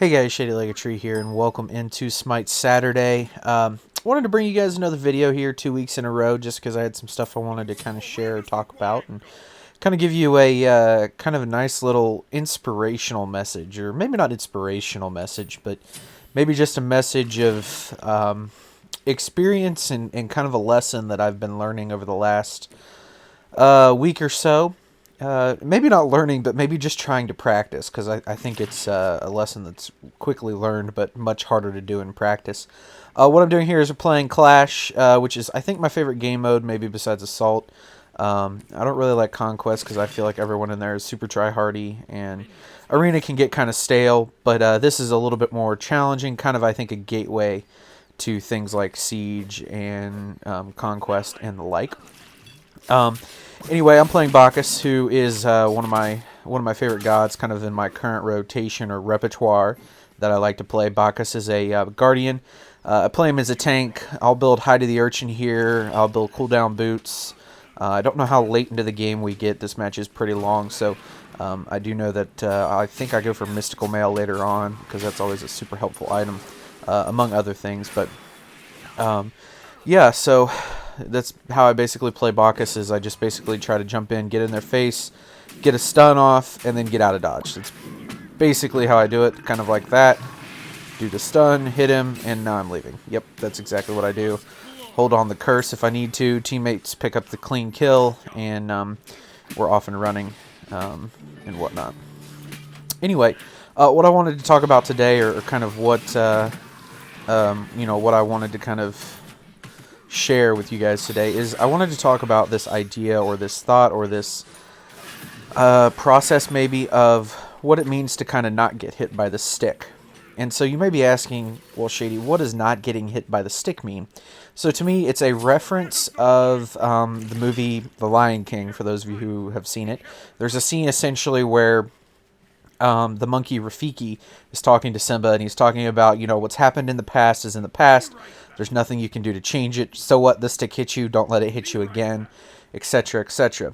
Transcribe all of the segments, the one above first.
Hey guys, Shadylikeatree here, and welcome into Smite Saturday. Wanted to bring you guys another video here 2 weeks in a row, just because I had some stuff I wanted to kind of share, talk about, and kind of give you a kind of a nice little inspirational message, or maybe not inspirational message, but maybe just a message of experience and kind of a lesson that I've been learning over the last week or so. Maybe not learning, but maybe just trying to practice, because I think it's a lesson that's quickly learned, but much harder to do in practice. What I'm doing here is we're playing Clash, which is, I think, my favorite game mode, maybe besides Assault. I don't really like Conquest, because I feel like everyone in there is super try-hardy, and Arena can get kind of stale, but this is a little bit more challenging, kind of, I think, a gateway to things like Siege and Conquest and the like. Anyway, I'm playing Bacchus, who is one of my favorite gods, kind of in my current rotation or repertoire that I like to play. Bacchus is a guardian. I play him as a tank. I'll build High to the Urchin here. I'll build cooldown boots. I don't know how late into the game we get. This match is pretty long, so I do know that I think I go for Mystical Mail later on, because that's always a super helpful item, among other things. But yeah, so that's how I basically play Bacchus, is I just basically try to jump in, get in their face, get a stun off, and then get out of dodge. That's basically how I do it, kind of like that. Do the stun, hit him, and now I'm leaving. Yep, that's exactly what I do. Hold on the curse if I need to. Teammates pick up the clean kill, and we're off and running and whatnot. Anyway, what I wanted to talk about today, or kind of what, what I wanted to kind of share with you guys today, is I wanted to talk about this idea or this thought or this process maybe of what it means to kind of not get hit by the stick. And so you may be asking, well, Shady, what does not getting hit by the stick mean? So to me, it's a reference of the movie The Lion King, for those of you who have seen it. There's a scene essentially where the monkey Rafiki is talking to Simba, and he's talking about, what's happened in the past is in the past. There's nothing you can do to change it. So what? The stick hit you. Don't let it hit you again, etc., etc.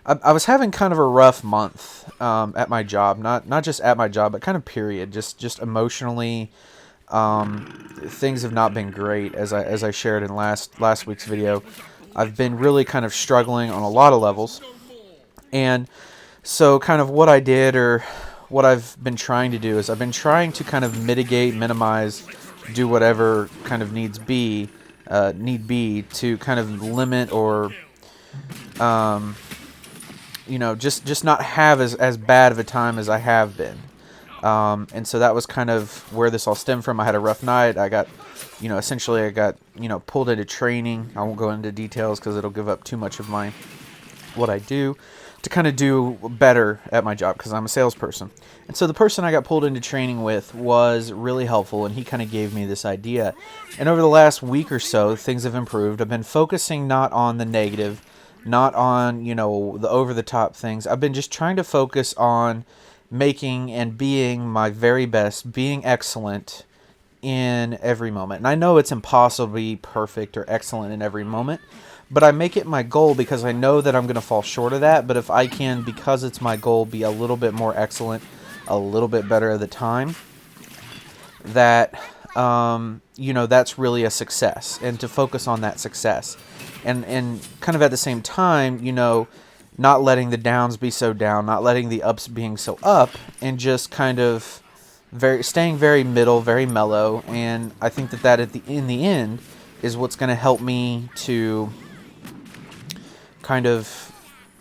I was having kind of a rough month at my job. Not just at my job, but kind of period. Just emotionally, things have not been great. As I shared in last week's video, I've been really kind of struggling on a lot of levels. And so kind of what I did, or what I've been trying to do, is I've been trying to kind of mitigate, minimize, do whatever kind of need be to kind of limit, or just not have as bad of a time as I have been. And so that was kind of where this all stemmed from. I had a rough night. I got, essentially I got, pulled into training. I won't go into details because it'll give up too much of what I do, to kind of do better at my job, because I'm a salesperson. And so the person I got pulled into training with was really helpful, and he kind of gave me this idea. And over the last week or so, things have improved. I've been focusing not on the negative, not on, the over-the-top things. I've been just trying to focus on making and being my very best, being excellent in every moment. And I know it's impossible to be perfect or excellent in every moment, but I make it my goal because I know that I'm going to fall short of that. But if I can, because it's my goal, be a little bit more excellent, a little bit better at the time, that, that's really a success. And to focus on that success. And kind of at the same time, not letting the downs be so down, not letting the ups being so up, and just kind of staying very middle, very mellow. And I think that in the end is what's going to help me to kind of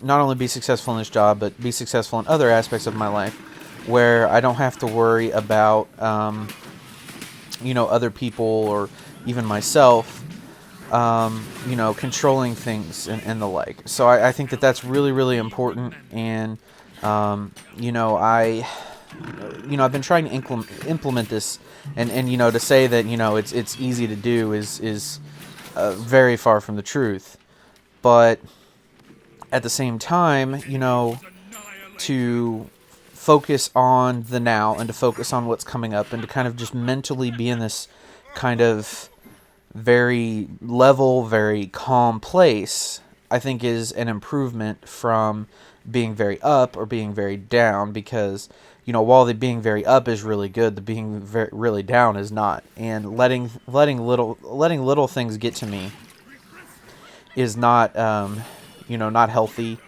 not only be successful in this job, but be successful in other aspects of my life, where I don't have to worry about, other people or even myself, controlling things and the like. So I think that that's really, really important. And, I've been trying to implement this, and to say that, it's easy to do is very far from the truth. But at the same time, to focus on the now, and to focus on what's coming up, and to kind of just mentally be in this kind of very level, very calm place, I think is an improvement from being very up or being very down, because while the being very up is really good, the being really down is not. And letting little things get to me is not not healthy.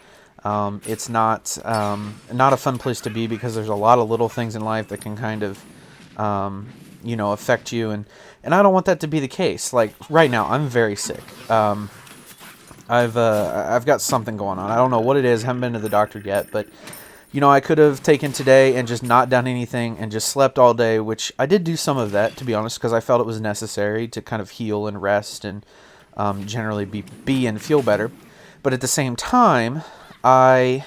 It's not a fun place to be, because there's a lot of little things in life that can kind of affect you, and I don't want that to be the case. Like right now, I'm very sick. I've got something going on. I don't know what it is. I haven't been to the doctor yet, but I could have taken today and just not done anything and just slept all day, which I did do some of that, to be honest, because I felt it was necessary to kind of heal and rest and generally be and feel better. But at the same time, I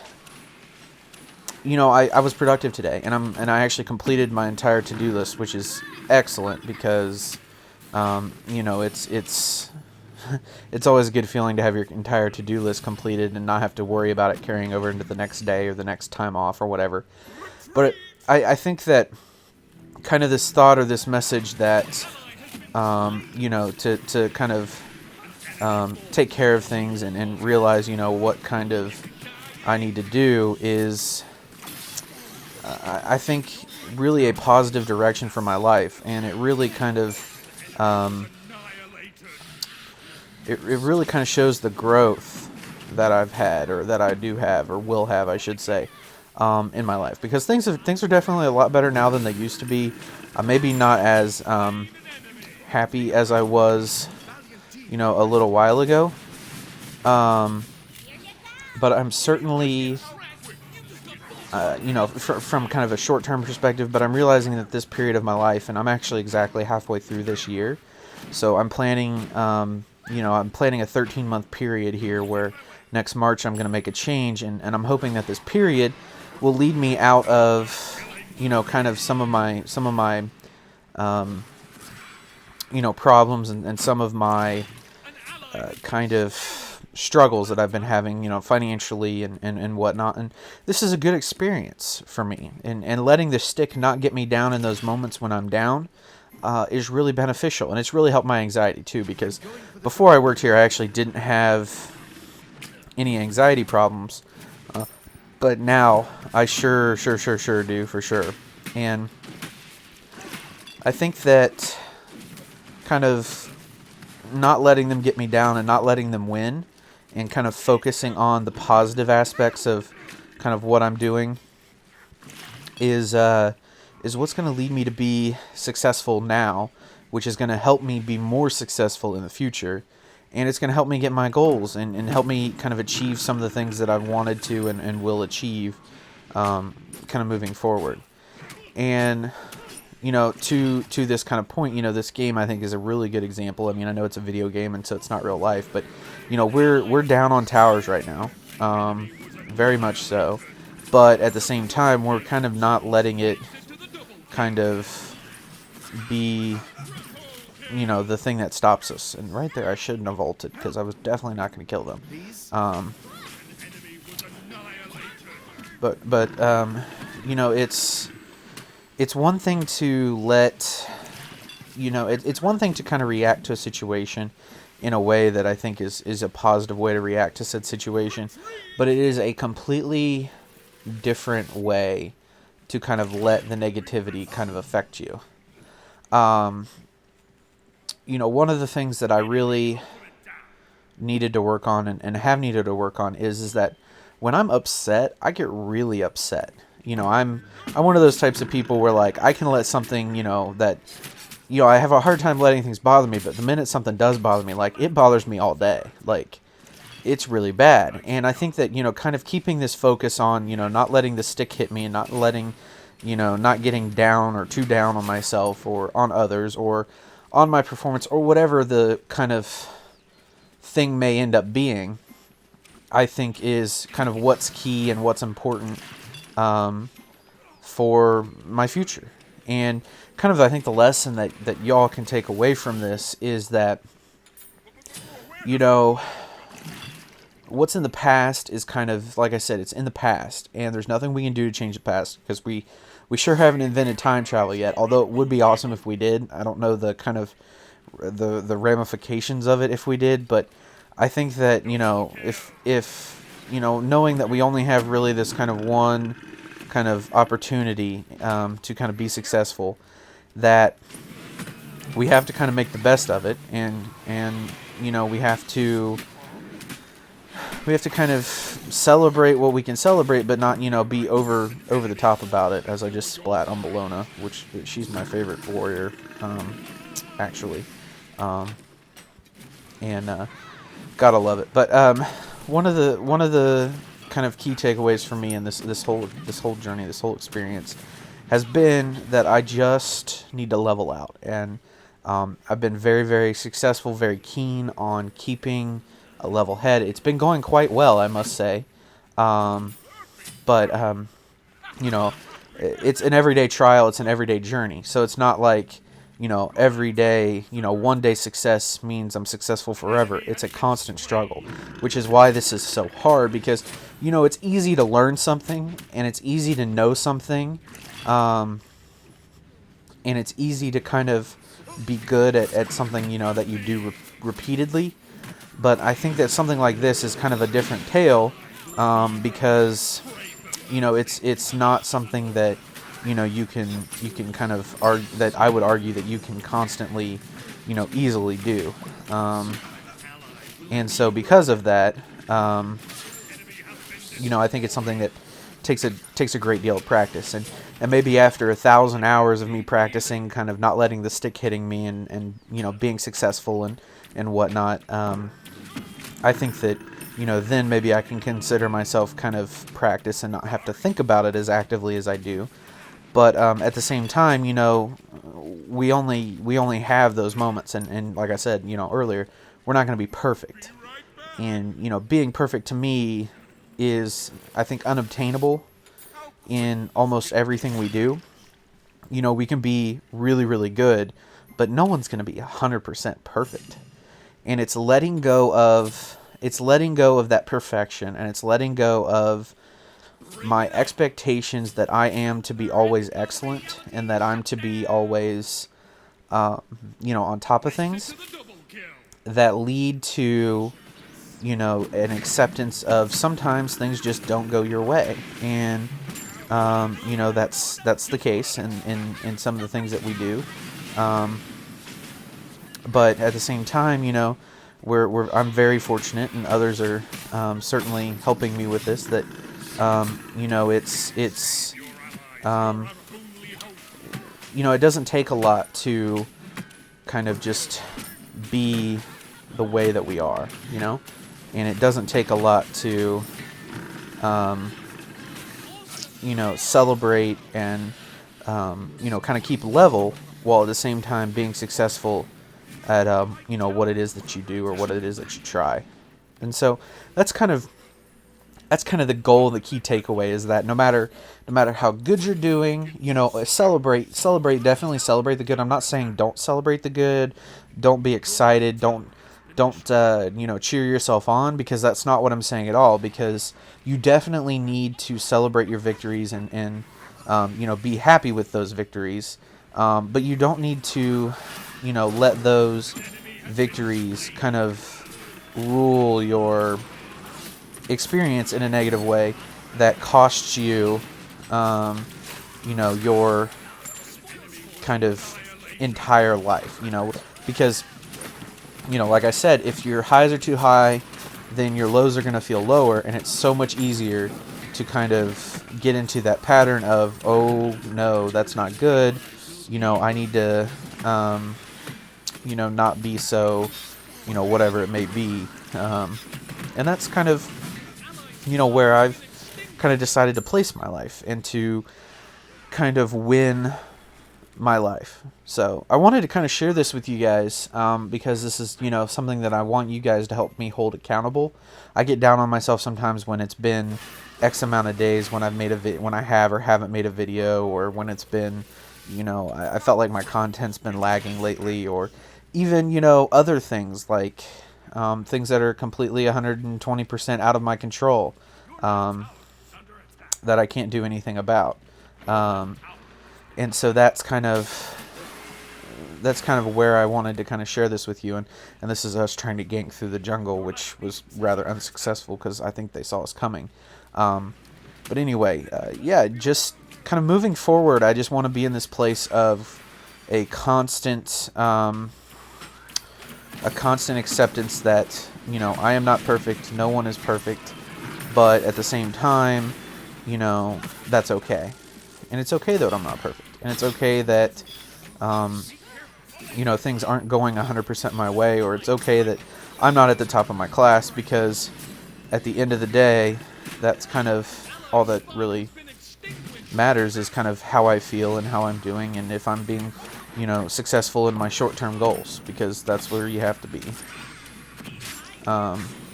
was productive today, and I actually completed my entire to-do list, which is excellent, because it's always a good feeling to have your entire to-do list completed and not have to worry about it carrying over into the next day or the next time off or whatever. But I think that kind of this thought or this message that to kind of take care of things and realize what kind of I need to do is I think really a positive direction for my life, and it really kind of it really kind of shows the growth that I've had, or that I do have, or will have, I should say, in my life, because things are definitely a lot better now than they used to be. Maybe not as happy as I was a little while ago, but I'm certainly from kind of a short-term perspective, but I'm realizing that this period of my life, and I'm actually exactly halfway through this year, so I'm planning I'm planning a 13-month period here, where next March I'm going to make a change, and I'm hoping that this period will lead me out of kind of some of my problems and some of my kind of struggles that I've been having, financially and whatnot. And this is a good experience for me. And letting the stick not get me down in those moments when I'm down is really beneficial. And it's really helped my anxiety too, because before I worked here, I actually didn't have any anxiety problems. But now I sure do, for sure. And I think that kind of not letting them get me down and not letting them win, and kind of focusing on the positive aspects of kind of what I'm doing is what's going to lead me to be successful now, which is going to help me be more successful in the future. And it's going to help me get my goals and help me kind of achieve some of the things that I've wanted to and will achieve kind of moving forward. And to this kind of point, this game I think is a really good example. I mean, I know it's a video game, and so it's not real life, but we're down on towers right now, very much so. But at the same time, we're kind of not letting it kind of be the thing that stops us. And right there, I shouldn't have vaulted, because I was definitely not going to kill them. It's one thing to let, it's one thing to kind of react to a situation in a way that I think is a positive way to react to said situation, but it is a completely different way to kind of let the negativity kind of affect you. One of the things that I really needed to work on and have needed to work on is that when I'm upset, I get really upset. I'm one of those types of people where, like, I can let something, that, I have a hard time letting things bother me, but the minute something does bother me, like, it bothers me all day. Like, it's really bad. And I think that, kind of keeping this focus on, not letting the stick hit me, and not letting, not getting down or too down on myself or on others or on my performance or whatever the kind of thing may end up being, I think is kind of what's key and what's important for my future. And kind of, I think the lesson that y'all can take away from this is that, what's in the past is kind of, like I said, it's in the past, and there's nothing we can do to change the past, because we sure haven't invented time travel yet, although it would be awesome if we did. I don't know the kind of the ramifications of it if we did, but I think that, you know, if you know, knowing that we only have really this kind of one kind of opportunity to kind of be successful, that we have to kind of make the best of it, and you know, we have to kind of celebrate what we can celebrate, but not, you know, be over the top about it, as I just splat on Bologna, which she's my favorite warrior, actually, and gotta love it. But one of the kind of key takeaways for me in this whole journey, this whole experience, has been that I just need to level out, and I've been very, very successful, very keen on keeping a level head. It's been going quite well, I must say, but you know, it's an everyday trial, it's an everyday journey, so it's not like, you know, every day, you know, one day success means I'm successful forever. It's a constant struggle, which is why this is so hard, because, you know, it's easy to learn something, and it's easy to know something, and it's easy to kind of be good at something, you know, that you do repeatedly. But I think that something like this is kind of a different tale, because, you know, it's not something that, you know, you can kind of argue, that I would argue that you can constantly, you know, easily do, and so because of that, you know, I think it's something that takes a great deal of practice, and maybe after 1,000 hours of me practicing, kind of not letting the stick hitting me, and you know, being successful and whatnot, I think that, you know, then maybe I can consider myself kind of practice and not have to think about it as actively as I do. But at the same time, you know, we only have those moments, and like I said, you know, earlier, we're not going to be perfect. And, you know, being perfect to me is, I think, unobtainable in almost everything we do. You know, we can be really, really good, but no one's going to be 100% perfect. And it's letting go of that perfection, and it's letting go of my expectations that I am to be always excellent, and that I'm to be always, you know, on top of things, that lead to, you know, an acceptance of sometimes things just don't go your way. And, you know, that's the case in some of the things that we do. But at the same time, you know, I'm very fortunate, and others are certainly helping me with this, that, you know, it's you know, it doesn't take a lot to kind of just be the way that we are, you know, and it doesn't take a lot to, you know, celebrate and, you know, kind of keep level, while at the same time being successful at, you know, what it is that you do, or what it is that you try. And so that's kind of the goal, the key takeaway, is that no matter how good you're doing, you know, definitely celebrate the good. I'm not saying don't celebrate the good, don't be excited, don't you know, cheer yourself on, because that's not what I'm saying at all, because you definitely need to celebrate your victories, and you know, be happy with those victories, but you don't need to, you know, let those victories kind of rule your experience in a negative way that costs you, you know, your kind of entire life, you know, because, you know, like I said, if your highs are too high, then your lows are going to feel lower, and it's so much easier to kind of get into that pattern of, oh no, that's not good, you know, I need to, you know, not be so, you know, whatever it may be, and that's kind of, you know, where I've kind of decided to place my life, and to kind of win my life. So I wanted to kind of share this with you guys, because this is, you know, something that I want you guys to help me hold accountable. I get down on myself sometimes when it's been X amount of days when I've made when I have or haven't made a video, or when it's been, you know, I felt like my content's been lagging lately, or even, you know, other things like things that are completely 120% out of my control, that I can't do anything about. And so that's kind of that's kind of where I wanted to kind of share this with you, and this is us trying to gank through the jungle, which was rather unsuccessful because I think they saw us coming. But anyway, yeah, just kind of moving forward, I just want to be in this place of a constant acceptance that, you know, I am not perfect, no one is perfect, but at the same time, you know, that's okay. And it's okay that I'm not perfect. And it's okay that, you know, things aren't going 100% my way, or it's okay that I'm not at the top of my class, because at the end of the day, that's kind of all that really matters, is kind of how I feel and how I'm doing, and if I'm being, you know, successful in my short-term goals, because that's where you have to be.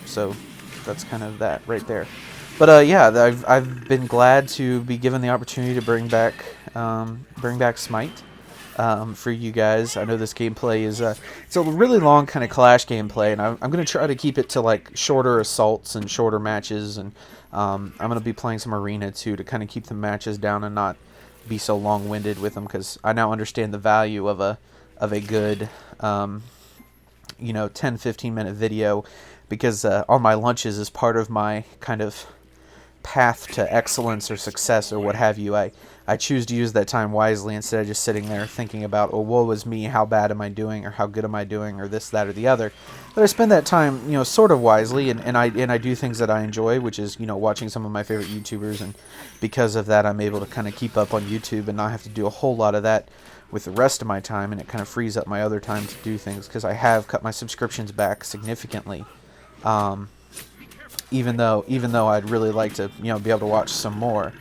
So that's kind of that right there. But yeah, I've been glad to be given the opportunity to bring back Smite for you guys. I know this gameplay is it's a really long kind of Clash gameplay, and I'm going to try to keep it to like shorter assaults and shorter matches, and I'm going to be playing some arena too to kind of keep the matches down and not be so long-winded with them, because I now understand the value of a good you know, 10-15 minute video, because on my lunches, as part of my kind of path to excellence or success or what have you, I choose to use that time wisely, instead of just sitting there thinking about, oh, woe is me, how bad am I doing, or how good am I doing, or this, that, or the other. But I spend that time, you know, sort of wisely, and I do things that I enjoy, which is, you know, watching some of my favorite YouTubers, and because of that, I'm able to kind of keep up on YouTube and not have to do a whole lot of that with the rest of my time, and it kind of frees up my other time to do things, because I have cut my subscriptions back significantly. Even though I'd really like to, you know, be able to watch some more.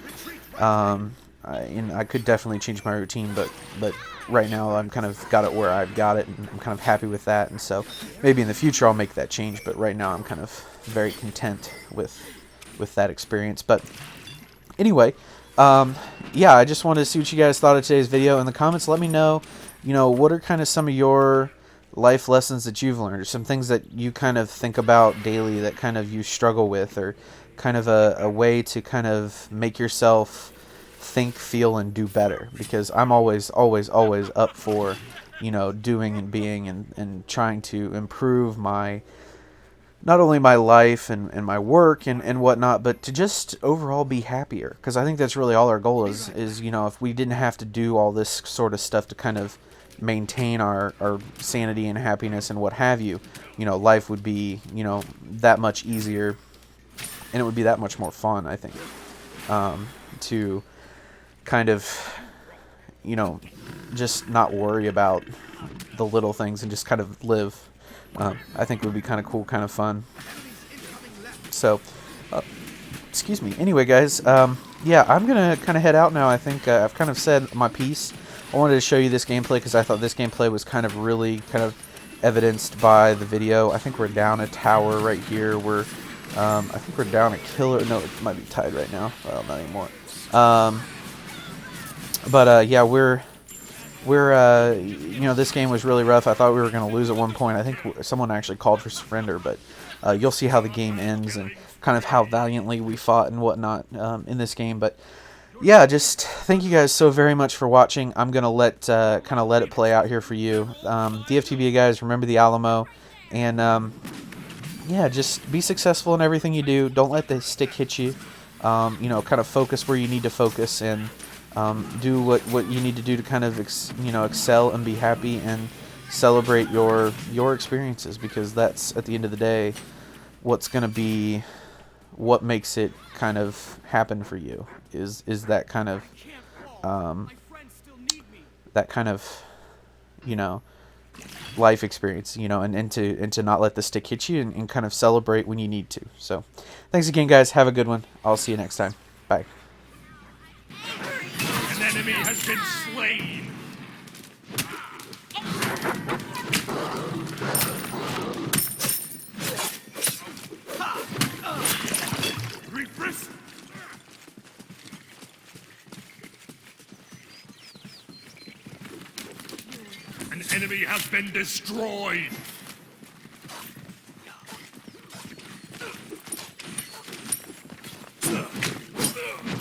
And I could definitely change my routine, but right now I'm kind of got it where I've got it, and I'm kind of happy with that. And so maybe in the future I'll make that change, but right now I'm kind of very content with that experience. But anyway, yeah, I just wanted to see what you guys thought of today's video. In the comments, let me know, you know, what are kind of some of your life lessons that you've learned, or some things that you kind of think about daily that kind of you struggle with, or kind of a way to kind of make yourself think, feel, and do better, because I'm always up for, you know, doing and being and trying to improve my, not only my life and my work and whatnot, but to just overall be happier, because I think that's really all our goal is, you know, if we didn't have to do all this sort of stuff to kind of maintain our sanity and happiness and what have you, you know, life would be, you know, that much easier, and it would be that much more fun, I think, to kind of, you know, just not worry about the little things and just kind of live. I think it would be kind of cool, kind of fun. So, excuse me. Anyway, guys, yeah, I'm going to kind of head out now. I think I've kind of said my piece. I wanted to show you this gameplay because I thought this gameplay was kind of really kind of evidenced by the video. I think we're down a tower right here. I think we're down a killer. No, it might be tied right now. Well, not anymore. But yeah, we're you know, this game was really rough. I thought we were going to lose at one point. I think someone actually called for surrender, but you'll see how the game ends and kind of how valiantly we fought and whatnot in this game. But yeah, just thank you guys so very much for watching. I'm going to kind of let it play out here for you. DFTB guys, remember the Alamo, and yeah, just be successful in everything you do. Don't let the stick hit you. You know, kind of focus where you need to focus, and do what you need to do to kind of you know, excel and be happy and celebrate your experiences, because that's, at the end of the day, what's going to be what makes it kind of happen for you, is that kind of you know, life experience, you know, and to not let the stick hit you, and kind of celebrate when you need to. So thanks again, guys. Have a good one. I'll see you next time. Bye. An enemy has been slain. Refresh. An enemy has been destroyed.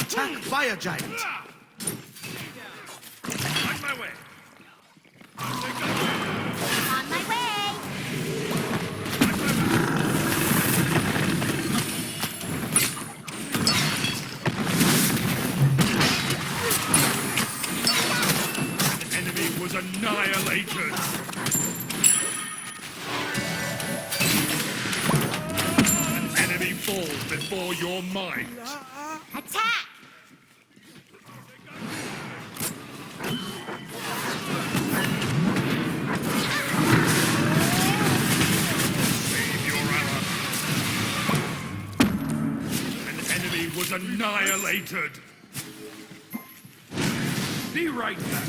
Attack Fire Giant! On my way. for your might. Attack! Save your ally. An enemy was annihilated. Be right back.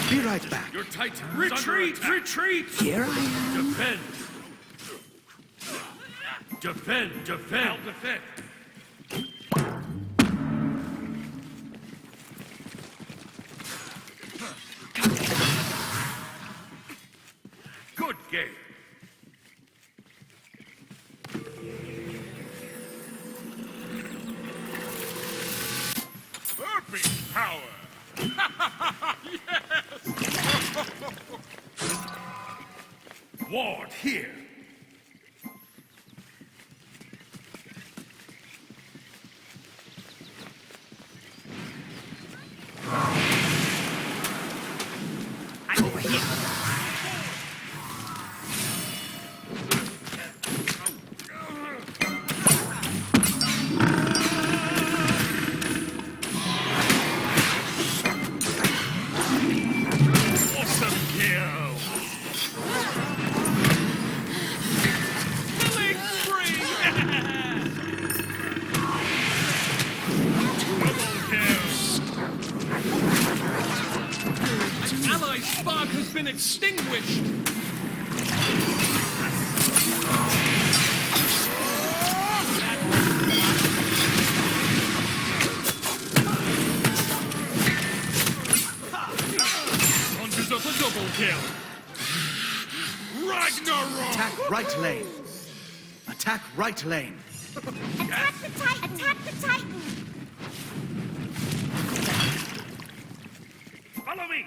Be right back. Your Titan. Retreat! Retreat! Here I am. Defend! Defend! Defend! I'll defend! Good game. Perfect power! Ward here! I'm over here. Awesome kill! Killing spree! Double kill! An allied spark has been extinguished! Conjures up a double kill! Ragnarok! Attack right lane. Attack right lane. Attack the Titan! Attack the Titan! Follow me!